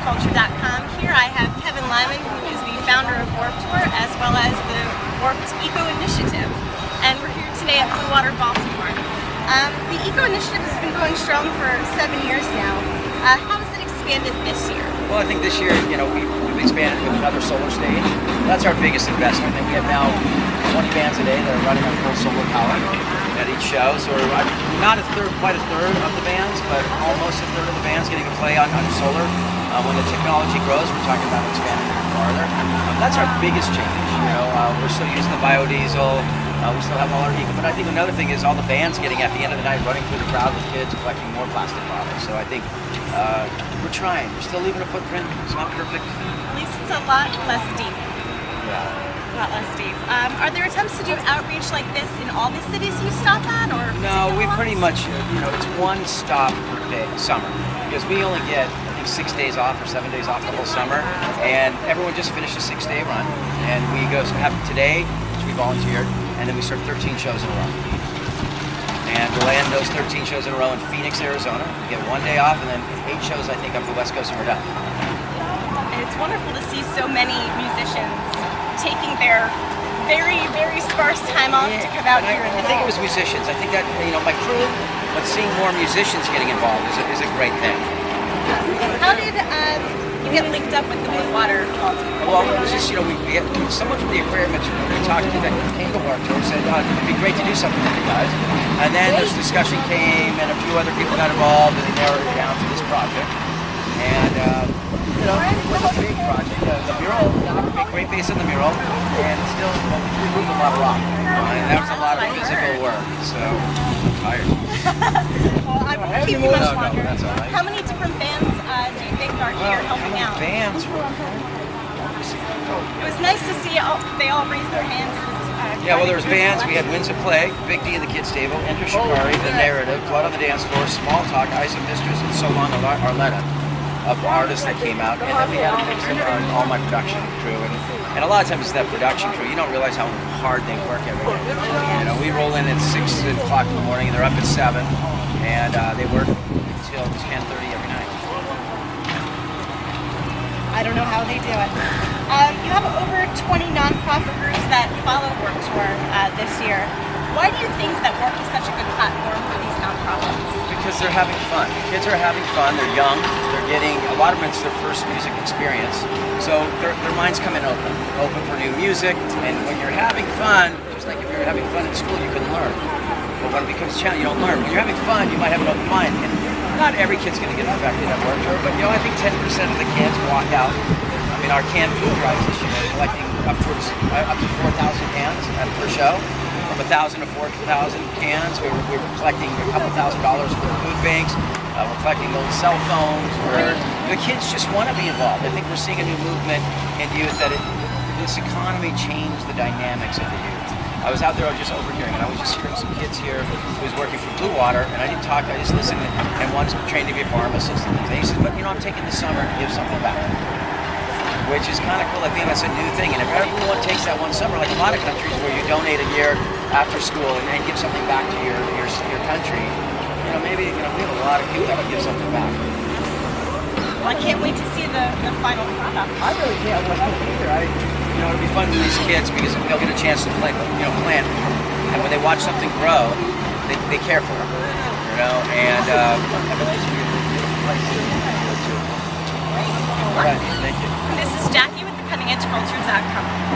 Inthekeyofchange.com. Here I have Kevin Lyman, who is the founder of Warped Tour, as well as the Warped Eco Initiative. And we're here today at Blue Water Baltimore. The Eco Initiative has been going strong for 7 years now. How has it expanded this year? Well, I think this year, we've expanded with another solar stage. That's our biggest investment, and we have now 20 bands a day that are running on full solar power at each show. So we're not quite a third of the bands, but almost a third of the bands getting to play on solar. When the technology grows, we're talking about expanding even farther. That's our biggest change. We're still using the biodiesel. We still have all our eco, but I think another thing is all the bands getting at the end of the night running through the crowd with kids collecting more plastic bottles. So I think we're trying. We're still leaving a footprint. It's not perfect. At least it's a lot less deep. Yeah. A lot less deep. Are there attempts to do outreach like this in all the cities you stop at, or no? We pretty much, it's one stop per day, summer, because we only get 6 days off or 7 days off the whole summer, and everyone just finished a 6-day run, and we go have today, which we volunteered, and then we start 13 shows in a row. And we'll end those 13 shows in a row in Phoenix, Arizona. We get 1 day off, and then 8 shows, I think, up the West Coast, and we're done. And it's wonderful to see so many musicians taking their very, very sparse time off to come out here. I think it was musicians. I think that, my crew, but seeing more musicians getting involved is a great thing. How did you get linked up with the Blue Water Baltimore? Well, it was just, someone from the aquarium that we talked to that came to work and said, it'd be great to do something with you guys. And then this discussion came, and a few other people got involved, and they narrowed it down to this project. And, it was a big project. The mural, a great base on the mural, and still, we moved a lot of rock. And that was a lot of physical work, so I'm tired. Well, I won't keep you much longer. That's all right. How many different bands do you think are here helping out? Bands? It was nice to see they all raised their hands. Yeah, well, there was bands. We had Winds of Plague, Big D and the Kids Table, Enter Shikari, The Narrative, Blood on the Dance Floor, Small Talk, Ice and Mistress, and So Long Arletta, of artists that came out. And then we had a mix of all my production crew. And a lot of times it's that production crew. You don't realize how hard they work every day. We roll in at 6 o'clock in the morning, and they're up at 7, and they work until 10:30 every night. I don't know how they do it. You have over 20 nonprofit groups that follow Warped Tour this year. Why do you think that Warped is such a good platform for these nonprofits? Because they're having fun. Kids are having fun. They're young. They're getting, a lot of them, it's their first music experience. So their minds come in open for new music. And when you're having fun, just like if you're having fun in school, you can learn. But when it becomes a challenge, you don't learn. When you're having fun, you might have an open mind. And not every kid's going to get affected at Warped Tour, but I think 10% of the kids walk out. Our canned food drives this year are collecting up to 4,000 cans per show. From 1,000 to 4,000 cans. We were collecting a couple $1,000s for the food banks. We're collecting those cell phones. The kids just want to be involved. I think we're seeing a new movement in youth that this economy changed the dynamics of the youth. I was out there, I was just overhearing, and I was just hearing some kids here who was working for Blue Water, and I didn't talk, I just listened, and one's trained to be a pharmacist, and he said, but I'm taking the summer to give something back. Which is kind of cool. I think that's a new thing. And if everyone takes that one summer, like a lot of countries where you donate a year after school and give something back to your country, maybe we have a lot of people that can give something back. Well, I can't wait to see the final product. I really can't wait either. It'll be fun for these kids because they'll get a chance to plant, and when they watch something grow, they care for it, and All right, thank you. This is Jackie with the CuttingEdgeCulture.com.